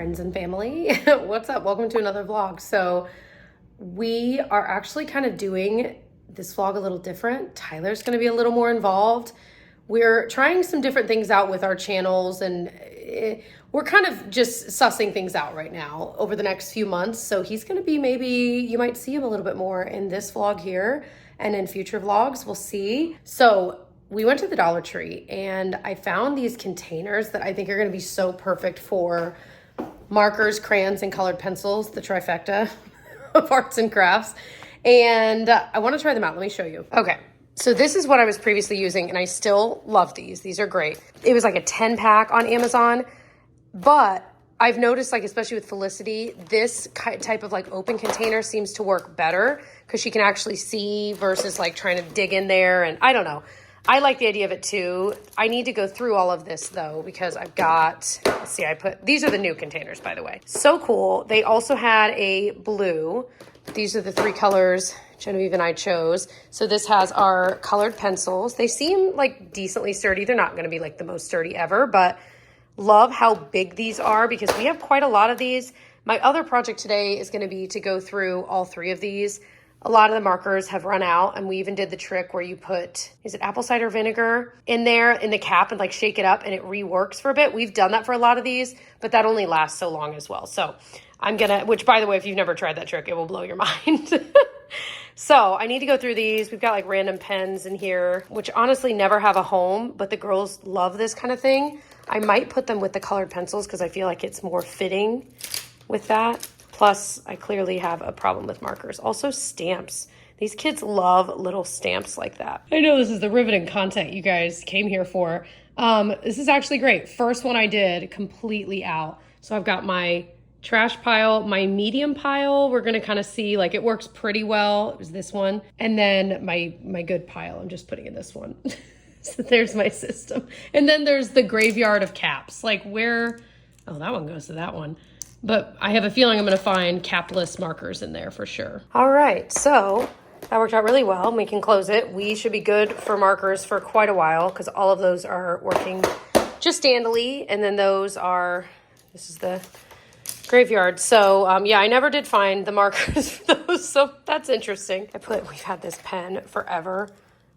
friends and family. What's up? Welcome to another vlog. So we are actually kind of doing this vlog a little different. Tyler's going to be a little more involved. We're trying some different things out with our channels, and we're kind of just sussing things out right now over the next few months. So he's going to be, maybe you might see him a little bit more in this vlog here and in future vlogs. We'll see. So we went to the Dollar Tree and I found these containers that I think are going to be so perfect for markers, crayons, and colored pencils, the trifecta of arts and crafts. And I want to try them out. Let me show you. Okay. So this is what I was previously using, and I still love these. These are great. It was like a 10 pack on Amazon, but I've noticed, like, especially with Felicity, this type of like open container seems to work better because she can actually see versus like trying to dig in there. And I don't know. I like the idea of it too. I need to go through all of this though, because I've got, let's see, these are the new containers, by the way. So cool. They also had a blue. These are the three colors Genevieve and I chose. So this has our colored pencils. They seem like decently sturdy. They're not going to be like the most sturdy ever, but love how big these are because we have quite a lot of these. My other project today is going to be to go through all three of these. A lot of the markers have run out, and we even did the trick where you put, is it apple cider vinegar in there in the cap and like shake it up and it reworks for a bit. We've done that for a lot of these, but that only lasts so long as well. So I'm gonna, which by the way, if you've never tried that trick, it will blow your mind. So I need to go through these. We've got like random pens in here, which honestly never have a home, but the girls love this kind of thing. I might put them with the colored pencils because I feel like it's more fitting with that. Plus, I clearly have a problem with markers. Also, stamps. These kids love little stamps like that. I know this is the riveting content you guys came here for. This is actually great. First one I did completely out. So I've got my trash pile, my medium pile. We're gonna kind of see, like, it works pretty well. It was this one. And then my good pile, I'm just putting in this one. So there's my system. And then there's the graveyard of caps. Like where, oh, that one goes to that one. But I have a feeling I'm going to find capless markers in there for sure. All right, so that worked out really well. We can close it. We should be good for markers for quite a while because all of those are working just dandily. And then those are, this is the graveyard. So yeah, I never did find the markers for those. So that's interesting. We've had this pen forever.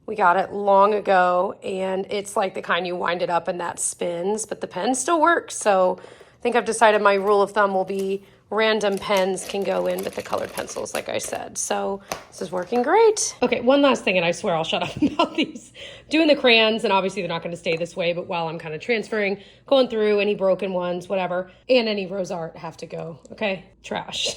We got it long ago, and it's like the kind you wind it up and that spins, but the pen still works. So I think I've decided my rule of thumb will be random pens can go in with the colored pencils, like I said. So this is working great. Okay, one last thing, and I swear I'll shut up about these. Doing the crayons, and obviously they're not going to stay this way, but while I'm kind of transferring, going through any broken ones, whatever, and any rose art have to go, okay? Trash.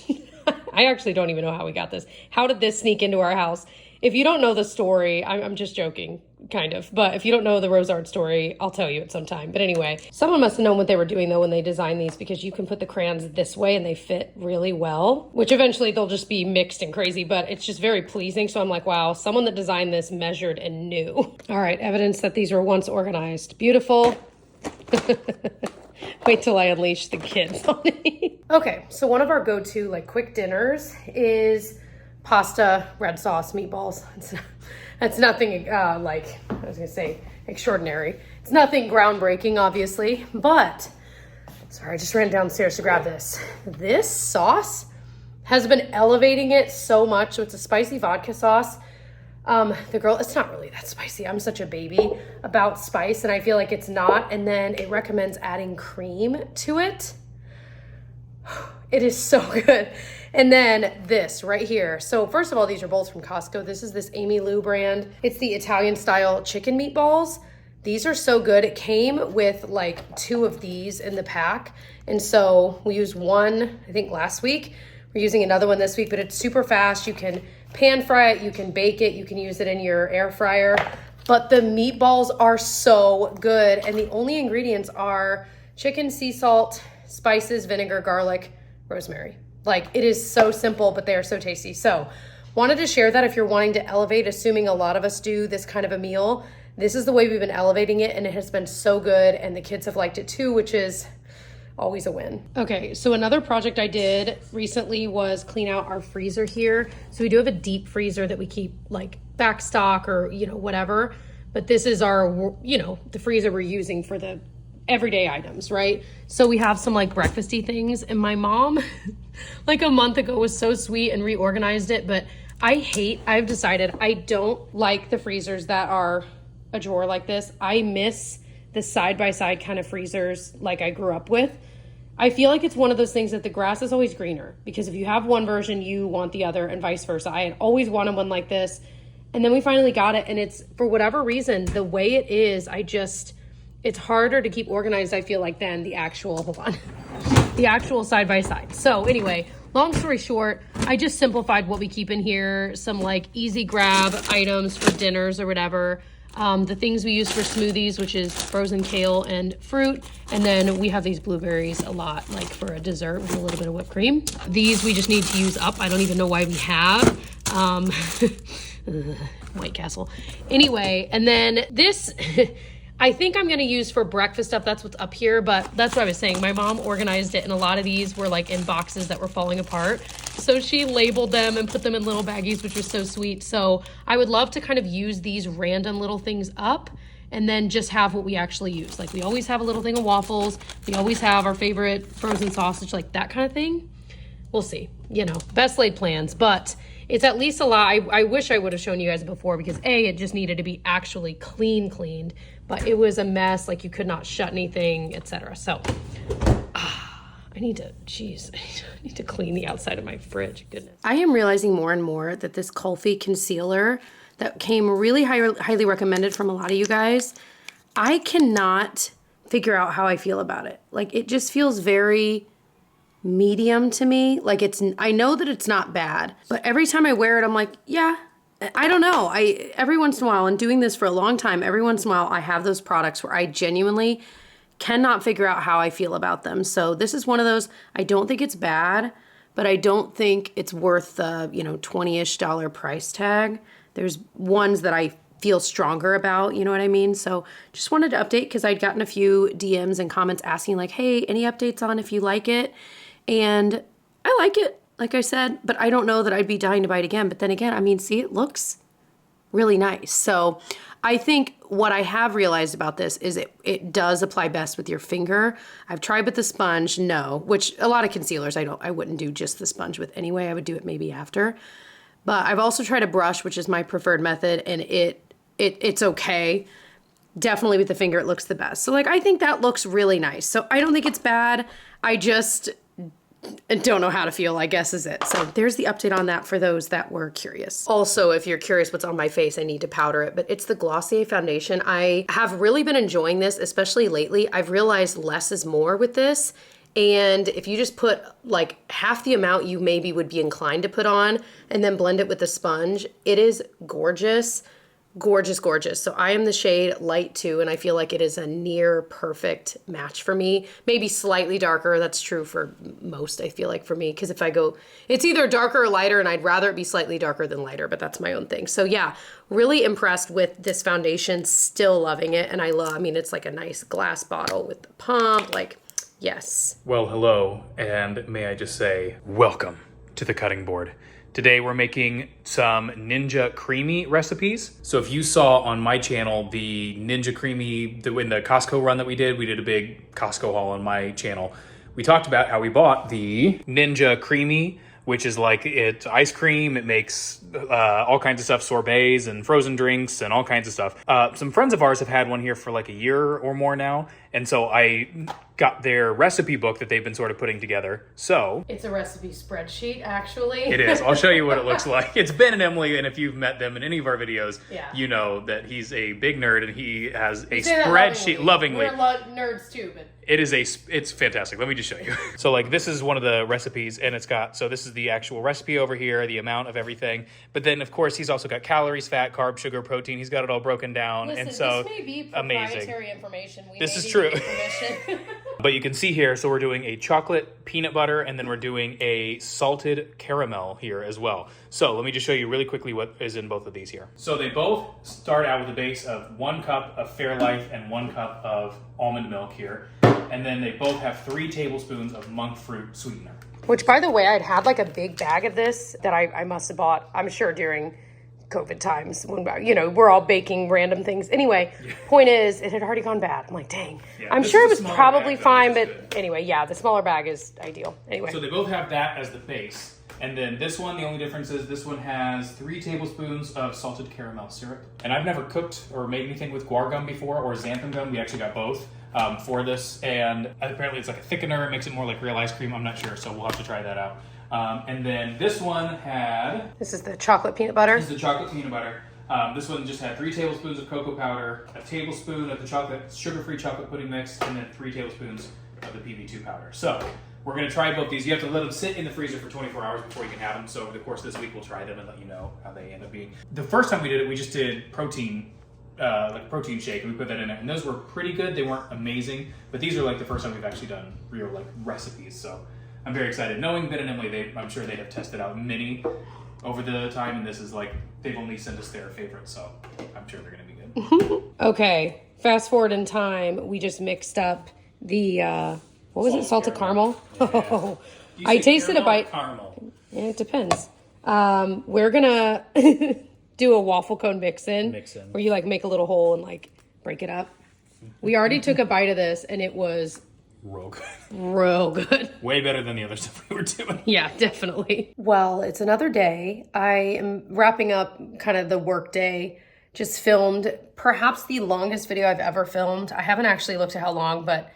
I actually don't even know how we got this. How did this sneak into our house? If you don't know the story, I'm just joking, kind of. But if you don't know the rose art story, I'll tell you at some time. But anyway, someone must have known what they were doing, though, when they designed these, because you can put the crayons this way and they fit really well, which eventually they'll just be mixed and crazy, but it's just very pleasing. So I'm like, wow, someone that designed this measured and knew. All right, evidence that these were once organized. Beautiful. Wait till I unleash the kids on me. Okay, so one of our go-to like quick dinners is pasta, red sauce, meatballs. That's nothing like, I was gonna say extraordinary. It's nothing groundbreaking, obviously, but sorry, I just ran downstairs to grab this. This sauce has been elevating it so much. So it's a spicy vodka sauce. It's not really that spicy. I'm such a baby about spice, and I feel like it's not. And then it recommends adding cream to it. It is so good. And then this right here. So first of all, these are bowls from Costco. This is this Amy Lou brand. It's the Italian style chicken meatballs. These are so good. It came with like 2 of these in the pack. And so we used one, I think last week. We're using another one this week, but it's super fast. You can pan fry it, you can bake it, you can use it in your air fryer. But the meatballs are so good. And the only ingredients are chicken, sea salt, spices, vinegar, garlic, rosemary. Like, it is so simple, but they are so tasty. So wanted to share that if you're wanting to elevate, assuming a lot of us do this kind of a meal, this is the way we've been elevating it, and it has been so good, and the kids have liked it too, which is always a win. Okay, so another project I did recently was clean out our freezer here. So we do have a deep freezer that we keep like back stock or, whatever. But this is our, the freezer we're using for the everyday items, right? So we have some like breakfasty things, and my mom like a month ago was so sweet and reorganized it, but I've decided I don't like the freezers that are a drawer like this. I miss the side-by-side kind of freezers like I grew up with. I feel like it's one of those things that the grass is always greener, because if you have one version, you want the other, and vice versa. I had always wanted one like this, and then we finally got it, and it's, for whatever reason, the way it is, it's harder to keep organized, I feel like, than the actual, the actual side-by-side. So anyway, long story short, I just simplified what we keep in here, some like easy grab items for dinners or whatever. The things we use for smoothies, which is frozen kale and fruit. And then we have these blueberries a lot, like for a dessert with a little bit of whipped cream. These we just need to use up. I don't even know why we have. White Castle. Anyway, and then this, I think I'm going to use for breakfast stuff. That's what's up here, but that's what I was saying. My mom organized it, and a lot of these were like in boxes that were falling apart. So she labeled them and put them in little baggies, which was so sweet. So I would love to kind of use these random little things up and then just have what we actually use. Like we always have a little thing of waffles. We always have our favorite frozen sausage, like that kind of thing. We'll see, you know, best laid plans, but it's at least a lot. I wish I would have shown you guys before, because it just needed to be actually cleaned, but it was a mess. Like you could not shut anything, etc. So I need to clean the outside of my fridge. Goodness. I am realizing more and more that this Kulfi concealer that came really highly recommended from a lot of you guys, I cannot figure out how I feel about it. Like it just feels very medium to me. Like I know that it's not bad, but every time I wear it, I'm like, yeah, I don't know. Every once in a while, and doing this for a long time, every once in a while I have those products where I genuinely cannot figure out how I feel about them. So this is one of those. I don't think it's bad, but I don't think it's worth the, $20-ish price tag. There's ones that I feel stronger about, you know what I mean? So just wanted to update, because I'd gotten a few DMs and comments asking like, hey, any updates on if you like it? And I like it, like I said, but I don't know that I'd be dying to buy it again. But then again, I mean, see, it looks really nice. So I think what I have realized about this is it does apply best with your finger. I've tried with the sponge, no, which a lot of concealers I wouldn't do just the sponge with anyway. I would do it maybe after. But I've also tried a brush, which is my preferred method, and it's okay. Definitely with the finger, it looks the best. So like, I think that looks really nice. So I don't think it's bad. I just don't know how to feel, I guess, is it. So there's the update on that for those that were curious. Also, if you're curious what's on my face, I need to powder it, but it's the Glossier foundation. I have really been enjoying this, especially lately. I've realized less is more with this. And if you just put like half the amount you maybe would be inclined to put on and then blend it with the sponge, it is gorgeous. Gorgeous, gorgeous. So I am the shade light 2, and I feel like it is a near perfect match for me. Maybe slightly darker. That's true for most, I feel like, for me. Because if I go, it's either darker or lighter, and I'd rather it be slightly darker than lighter, but that's my own thing. So yeah, really impressed with this foundation. Still loving it. And I mean, it's like a nice glass bottle with the pump. Like, yes. Well, hello, and may I just say, welcome to the cutting board. Today we're making some Ninja Creami recipes. So if you saw on my channel the Ninja Creami, in the Costco run that we did a big Costco haul on my channel. We talked about how we bought the Ninja Creami, which is like it's ice cream. It makes all kinds of stuff, sorbets and frozen drinks and all kinds of stuff. Some friends of ours have had one here for like a year or more now. And so I got their recipe book that they've been sort of putting together. So it's a recipe spreadsheet, actually. It is. I'll show you what it looks like. It's Ben and Emily, and if you've met them in any of our videos, you know that he's a big nerd and he has a spreadsheet lovingly. We're nerds too, but it's fantastic. Let me just show you. So like this is one of the recipes, and it's got, so this is the actual recipe over here, the amount of everything. But then of course he's also got calories, fat, carb, sugar, protein. He's got it all broken down. Listen, and so this may be proprietary information. This is true. But you can see here, so we're doing a chocolate peanut butter, and then we're doing a salted caramel here as well. So let me just show you really quickly what is in both of these here. So they both start out with a base of 1 cup of Fairlife and 1 cup of almond milk here. And then they both have 3 tablespoons of monk fruit sweetener. Which, by the way, I'd had like a big bag of this that I must have bought, I'm sure, during COVID times when, you know, we're all baking random things. Anyway, point is, it had already gone bad. I'm like, dang. Yeah, I'm this sure it is a was smaller probably bag, though, fine, which is but good. anyway, yeah, the smaller bag is ideal. Anyway. So they both have that as the base. And then this one, the only difference is this one has 3 tablespoons of salted caramel syrup. And I've never cooked or made anything with guar gum before or xanthan gum. We actually got both for this. And apparently it's like a thickener. It makes it more like real ice cream. I'm not sure, so we'll have to try that out. And then this one had... This is the chocolate peanut butter. This is the chocolate peanut butter. This one just had 3 tablespoons of cocoa powder, a tablespoon of the chocolate sugar-free chocolate pudding mix, and then 3 tablespoons of the PB2 powder. So we're going to try both these. You have to let them sit in the freezer for 24 hours before you can have them. So over the course of this week, we'll try them and let you know how they end up being. The first time we did it, we just did protein, like protein shake, and we put that in it. And those were pretty good. They weren't amazing, but these are like the first time we've actually done real like recipes. So I'm very excited. Knowing Ben and Emily, I'm sure they have tested out many over the time, and this is like, they've only sent us their favorites, so I'm sure they're going to be good. Okay, fast forward in time, we just mixed up the, what was it, salted caramel? Yeah. Oh, I tasted a bite. Caramel. Yeah, it depends. We're gonna do a waffle cone mix-in, where you like make a little hole and like break it up. We already took a bite of this, and it was real good. Way better than the other stuff we were doing. Yeah, definitely. Well, it's another day. I am wrapping up kind of the work day. Just filmed perhaps the longest video I've ever filmed. I haven't actually looked at how long, but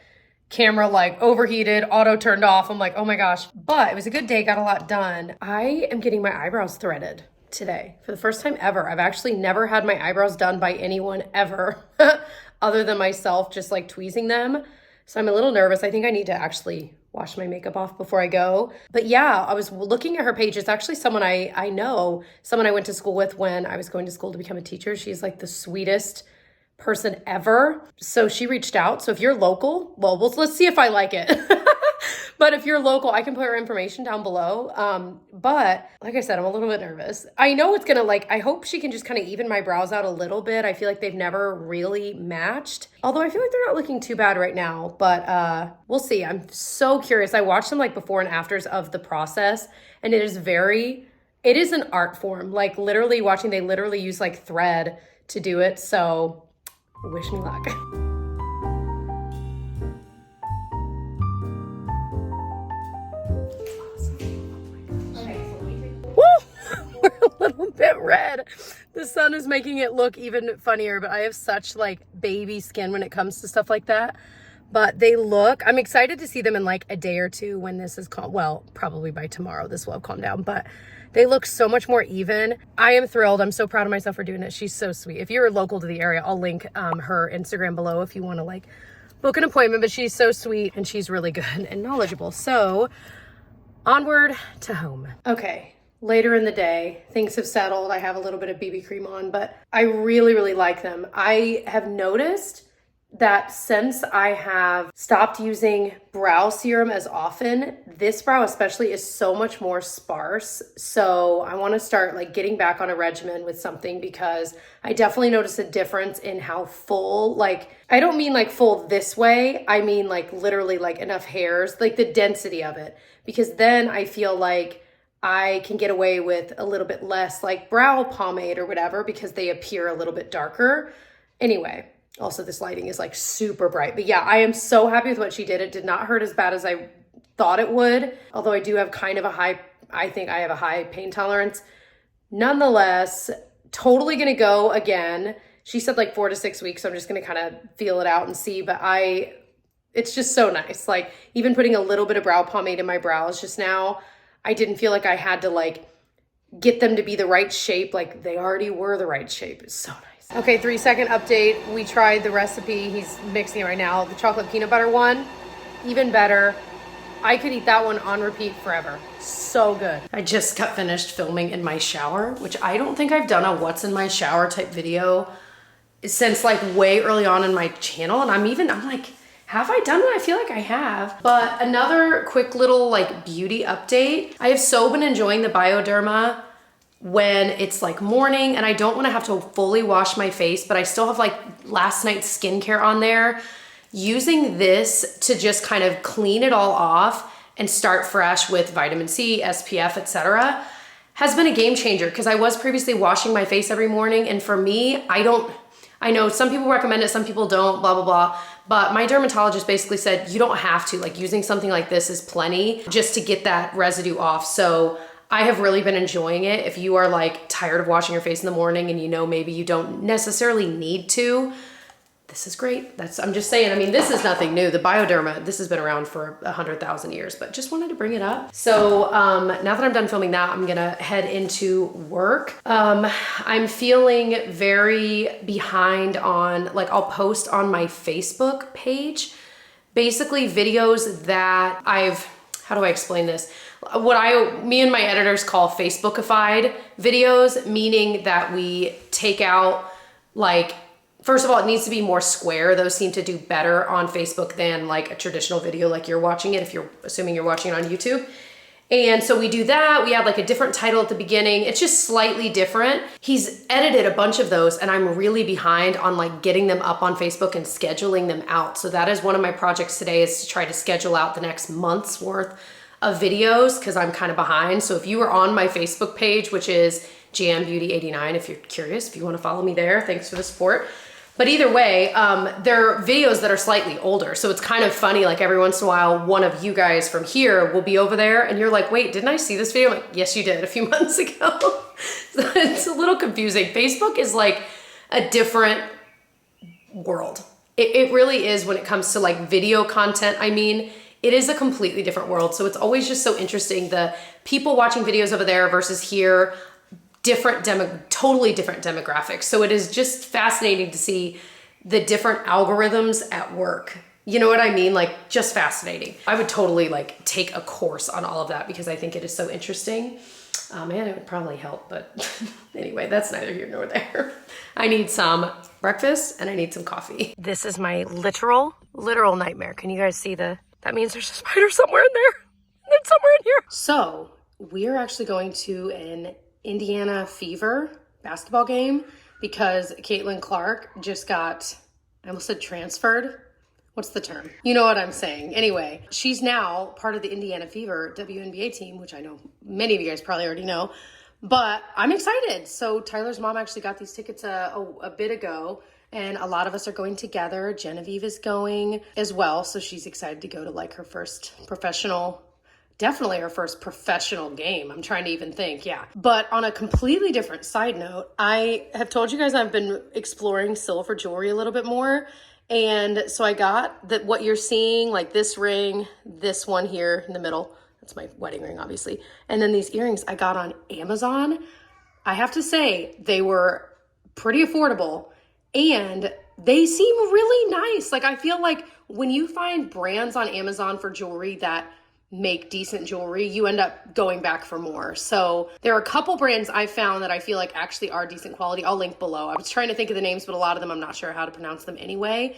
camera like overheated, auto turned off. I'm like, oh my gosh. But it was a good day, got a lot done. I am getting my eyebrows threaded today for the first time ever. I've actually never had my eyebrows done by anyone ever other than myself, just like tweezing them. So I'm a little nervous. I think I need to actually wash my makeup off before I go. But yeah, I was looking at her page. It's actually someone I know, someone I went to school with when I was going to school to become a teacher. She's like the sweetest person ever. So she reached out. So if you're local, well, let's see if I like it. But if you're local, I can put her information down below. But like I said, I'm a little bit nervous. I know it's gonna I hope she can just kind of even my brows out a little bit. I feel like they've never really matched. Although I feel like they're not looking too bad right now, but we'll see. I'm so curious. I watched them like before and afters of the process, and it is an art form. Like literally watching, they literally use like thread to do it. So wish me luck. We're a little bit red. The sun is making it look even funnier, but I have such like baby skin when it comes to stuff like that. But I'm excited to see them in like a day or two when this is calm. Well, probably by tomorrow this will have calmed down, but they look so much more even. I am thrilled. I'm so proud of myself for doing it. She's so sweet. If you're local to the area, I'll link her Instagram below if you want to like book an appointment, but she's so sweet and she's really good and knowledgeable. So onward to home. Okay. Later in the day, things have settled. I have a little bit of BB cream on, but I really, really like them. I have noticed that since I have stopped using brow serum as often, this brow especially is so much more sparse. So I want to start like getting back on a regimen with something because I definitely notice a difference in how full, like, I don't mean like full this way. I mean like literally like enough hairs, like the density of it, because then I feel like I can get away with a little bit less like brow pomade or whatever because they appear a little bit darker. Anyway, also this lighting is like super bright. But yeah, I am so happy with what she did. It did not hurt as bad as I thought it would. Although I do have kind of I think I have a high pain tolerance. Nonetheless, totally gonna go again. She said like 4 to 6 weeks. So I'm just gonna kind of feel it out and see. But it's just so nice. Like even putting a little bit of brow pomade in my brows just now, I didn't feel like I had to like get them to be the right shape. Like they already were the right shape. It's so nice. Okay, 3-second update. We tried the recipe. He's mixing it right now. The chocolate peanut butter one, even better. I could eat that one on repeat forever. So good. I just got finished filming in my shower, which I don't think I've done a what's in my shower type video since like way early on in my channel. And I'm like, have I done it? I feel like I have. But another quick little like beauty update. I have so been enjoying the Bioderma when it's like morning and I don't want to have to fully wash my face, but I still have like last night's skincare on there. Using this to just kind of clean it all off and start fresh with vitamin C, SPF, etc. has been a game changer because I was previously washing my face every morning. And for me, I know some people recommend it, some people don't, blah, blah, blah. But my dermatologist basically said, you don't have to, like using something like this is plenty just to get that residue off. So I have really been enjoying it. If you are like tired of washing your face in the morning and you know maybe you don't necessarily need to, this is great. I'm just saying, I mean, this is nothing new. The Bioderma, this has been around for 100,000 years, but just wanted to bring it up. So now that I'm done filming that, I'm gonna head into work. I'm feeling very behind on, like I'll post on my Facebook page, basically videos that how do I explain this? Me and my editors call Facebookified videos, meaning that we take out like, first of all, it needs to be more square. Those seem to do better on Facebook than like a traditional video like you're watching it, if you're assuming you're watching it on YouTube. And so we do that. We add like a different title at the beginning. It's just slightly different. He's edited a bunch of those and I'm really behind on like getting them up on Facebook and scheduling them out. So that is one of my projects today, is to try to schedule out the next month's worth of videos because I'm kind of behind. So if you are on my Facebook page, which is JamBeauty89, if you're curious, if you want to follow me there, thanks for the support. But either way, they're videos that are slightly older. So it's kind of funny, like every once in a while, one of you guys from here will be over there and you're like, wait, didn't I see this video? I'm like, yes, you did a few months ago. So it's a little confusing. Facebook is like a different world. It really is when it comes to like video content. I mean, it is a completely different world. So it's always just so interesting. The people watching videos over there versus here, totally different demographics. So it is just fascinating to see the different algorithms at work. You know what I mean? Like, just fascinating. I would totally like take a course on all of that because I think it is so interesting. Man, it would probably help, but anyway, that's neither here nor there. I need some breakfast and I need some coffee. This is my literal nightmare. Can you guys see that means there's a spider somewhere in there. It's somewhere in here. So we're actually going to an Indiana Fever basketball game because Caitlin Clark just got, I almost said transferred. What's the term? You know what I'm saying. Anyway, she's now part of the Indiana Fever WNBA team, which I know many of you guys probably already know, but I'm excited. So Tyler's mom actually got these tickets a bit ago, and a lot of us are going together. Genevieve is going as well, so she's excited to go to like her first professional game. I'm trying to even think, yeah. But on a completely different side note, I have told you guys I've been exploring silver jewelry a little bit more. And so I got what you're seeing, like this ring, this one here in the middle. That's my wedding ring, obviously. And then these earrings I got on Amazon. I have to say, they were pretty affordable and they seem really nice. Like, I feel like when you find brands on Amazon for jewelry that make decent jewelry, you end up going back for more. So there are a couple brands I found that I feel like actually are decent quality. I'll link below. I was trying to think of the names, but a lot of them I'm not sure how to pronounce them anyway.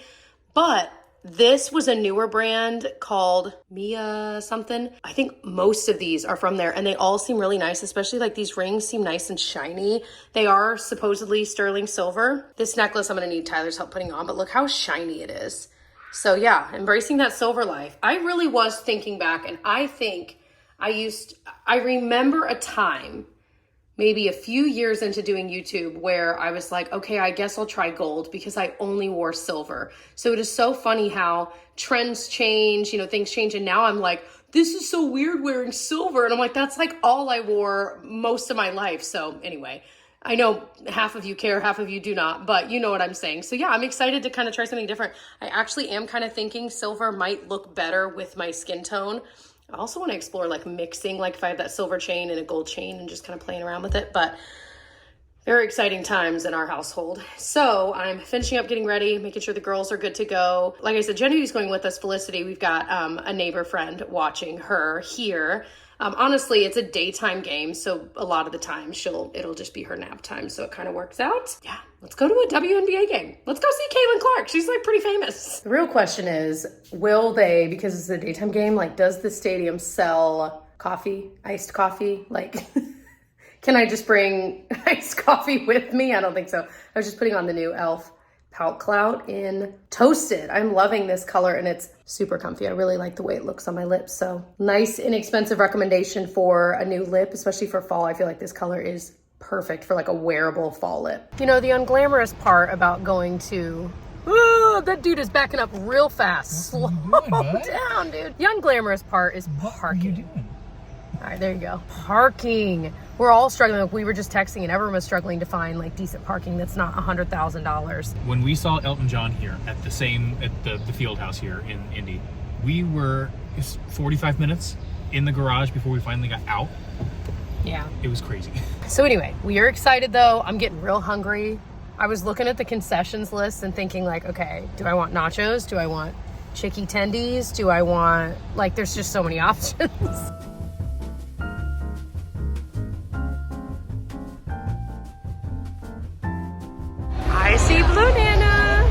But this was a newer brand called Mia something. I think most of these are from there and they all seem really nice, especially like these rings seem nice and shiny. They are supposedly sterling silver. This necklace I'm gonna need Tyler's help putting on, but look how shiny it is. So yeah, embracing that silver life. I really was thinking back and I think I remember a time, maybe a few years into doing YouTube, where I was like, okay, I guess I'll try gold because I only wore silver. So it is so funny how trends change, things change. And now I'm like, this is so weird wearing silver. And I'm like, that's like all I wore most of my life. So anyway, I know half of you care, half of you do not, but you know what I'm saying. So yeah, I'm excited to kind of try something different. I actually am kind of thinking silver might look better with my skin tone. I also want to explore like mixing, like if I have that silver chain and a gold chain and just kind of playing around with it, but very exciting times in our household. So I'm finishing up getting ready, making sure the girls are good to go. Like I said, Genevieve's going with us. Felicity, we've got a neighbor friend watching her here. Honestly, it's a daytime game, so a lot of the time it'll just be her nap time, so it kind of works out. Yeah, let's go to a WNBA game. Let's go see Caitlin Clark. She's like pretty famous. The real question is, will they, because it's a daytime game, like does the stadium sell coffee, iced coffee? Like, can I just bring iced coffee with me? I don't think so. I was just putting on the new e.l.f. Pout Clout in Toasted. I'm loving this color and it's super comfy. I really like the way it looks on my lips. So nice, inexpensive recommendation for a new lip, especially for fall. I feel like this color is perfect for like a wearable fall lip. You know, the unglamorous part about going to, oh, that dude is backing up real fast. Slow down, dude. The unglamorous part is parking. All right, there you go. Parking. We're all struggling. Like, we were just texting and everyone was struggling to find like decent parking that's not $100,000. When we saw Elton John here at the field house here in Indy, we were 45 minutes in the garage before we finally got out. Yeah. It was crazy. So anyway, we are excited though. I'm getting real hungry. I was looking at the concessions list and thinking like, okay, do I want nachos? Do I want chicky tendies? Do I want, like, there's just so many options. I see Blue Nana.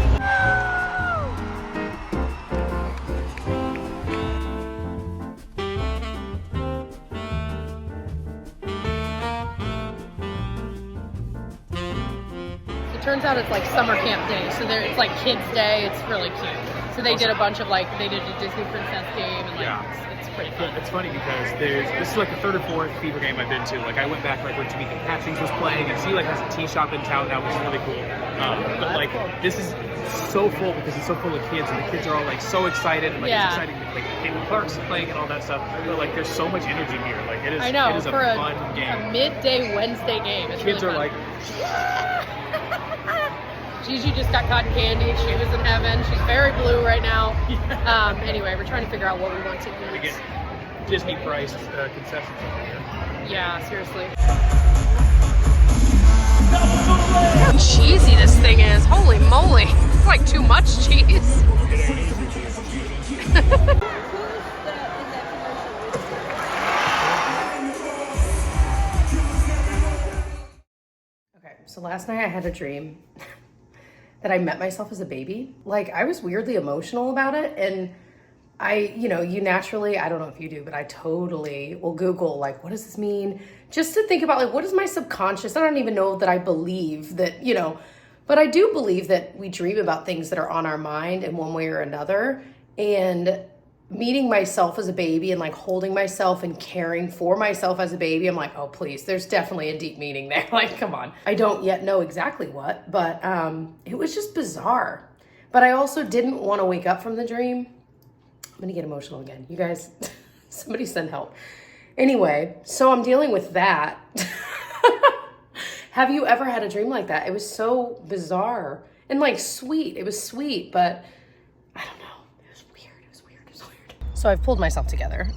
It turns out it's like summer camp day, so it's like kids' day. It's really cute. So they did a bunch of like, they did a Disney Princess game and like, it's pretty fun. It's funny because this is like the third or fourth fever game I've been to. Like I went back like when Jimmy Hatchings was playing, and see like has a tea shop in town now, which is really cool. But like this is so full because it's so full of kids, and the kids are all like so excited, and like it's exciting. Like Caitlin Clark's playing and all that stuff. But like there's so much energy here. Like it is. I know, it is a for fun game. A midday Wednesday game. It's Kids really are fun. like. Gigi just got cotton candy. She was in heaven. She's very blue right now. Anyway, we're trying to figure out what we want to eat. We get Disney priced concessions over here. Yeah, seriously. How cheesy this thing is. Holy moly. It's like too much cheese. Okay, so last night I had a dream that I met myself as a baby. Like, I was weirdly emotional about it, and you naturally, I don't know if you do, but I totally will Google, like, what does this mean? Just to think about, like, what is my subconscious? I don't even know that I believe that, but I do believe that we dream about things that are on our mind in one way or another. And meeting myself as a baby and like holding myself and caring for myself as a baby, I'm like, oh, please, there's definitely a deep meaning there. Like, come on. I don't yet know exactly what, but it was just bizarre. But I also didn't want to wake up from the dream. I'm gonna get emotional again. You guys, somebody send help. Anyway, so I'm dealing with that. Have you ever had a dream like that? It was so bizarre and like sweet. It was sweet, but I don't know. It was weird. So I've pulled myself together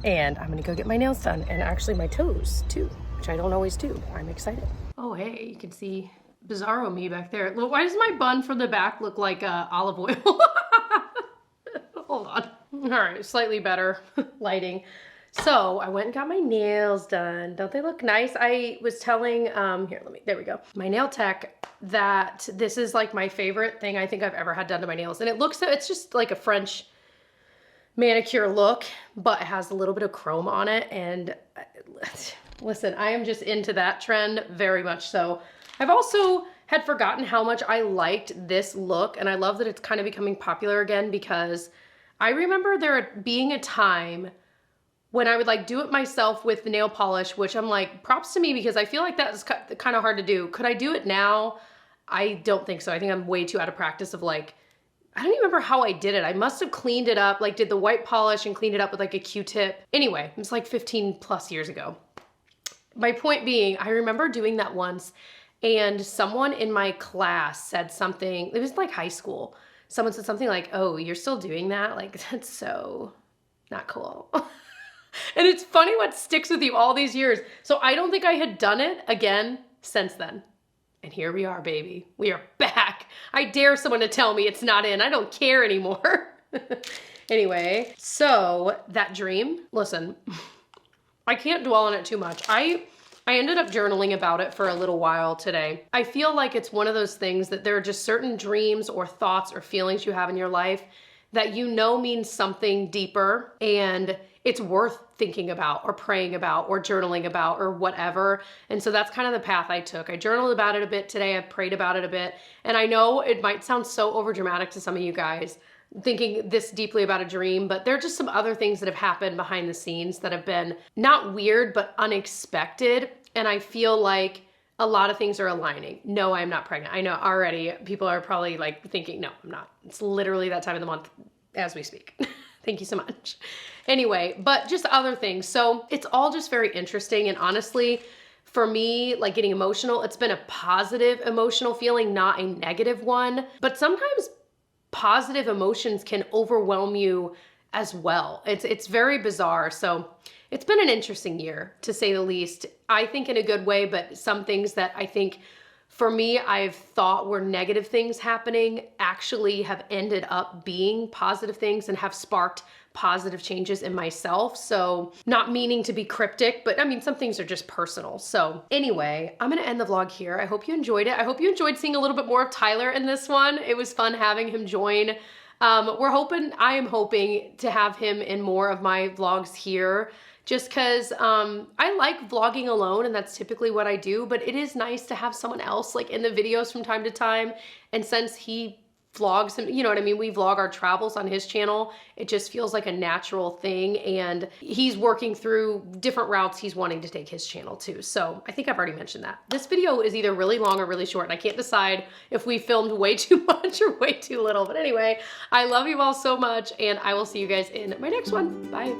and I'm gonna go get my nails done and actually my toes too, which I don't always do. I'm excited. Oh, hey, you can see Bizarro me back there. Look, why does my bun from the back look like olive oil? Hold on. All right, slightly better lighting. So I went and got my nails done. Don't they look nice? I was telling, there we go. My nail tech that this is like my favorite thing I think I've ever had done to my nails. And it's just like a French manicure look, but it has a little bit of chrome on it. And listen, I am just into that trend very much so. I've also had forgotten how much I liked this look, and I love that it's kind of becoming popular again because I remember there being a time when I would like do it myself with the nail polish, which I'm like, props to me because I feel like that's kind of hard to do. Could I do it now? I don't think so. I think I'm way too out of practice of like, I don't even remember how I did it. I must have cleaned it up, like did the white polish and cleaned it up with like a Q-tip. Anyway, it was like 15 plus years ago. My point being, I remember doing that once and someone in my class said something, it was like high school. Someone said something like, oh, you're still doing that? Like, that's so not cool. And it's funny what sticks with you all these years. So I don't think I had done it again since then. And here we are, baby. We are back. I dare someone to tell me it's not in. I don't care anymore. Anyway, so that dream, listen, I can't dwell on it too much. I ended up journaling about it for a little while today. I feel like it's one of those things that there are just certain dreams or thoughts or feelings you have in your life that you know means something deeper, and it's worth thinking about or praying about or journaling about or whatever. And so that's kind of the path I took. I journaled about it a bit today. I prayed about it a bit. And I know it might sound so overdramatic to some of you guys thinking this deeply about a dream, but there are just some other things that have happened behind the scenes that have been not weird, but unexpected. And I feel like a lot of things are aligning. No, I'm not pregnant. I know already people are probably like thinking, no, I'm not. It's literally that time of the month as we speak. Thank you so much. Anyway, but just other things. So it's all just very interesting. And honestly, for me, like getting emotional, it's been a positive emotional feeling, not a negative one. But sometimes positive emotions can overwhelm you as well. It's very bizarre. So it's been an interesting year, to say the least. I think in a good way, but some things that I think for me, I've thought were negative things happening actually have ended up being positive things and have sparked positive changes in myself. So not meaning to be cryptic, but I mean, some things are just personal. So anyway, I'm going to end the vlog here. I hope you enjoyed it. I hope you enjoyed seeing a little bit more of Tyler in this one. It was fun having him join. I am hoping to have him in more of my vlogs here, just because I like vlogging alone, and that's typically what I do, but it is nice to have someone else like in the videos from time to time. And since he vlogs, and you know what I mean, we vlog our travels on his channel, it just feels like a natural thing, and he's working through different routes he's wanting to take his channel too. So I think I've already mentioned that. This video is either really long or really short, and I can't decide if we filmed way too much or way too little. But anyway, I love you all so much, and I will see you guys in my next one. Bye.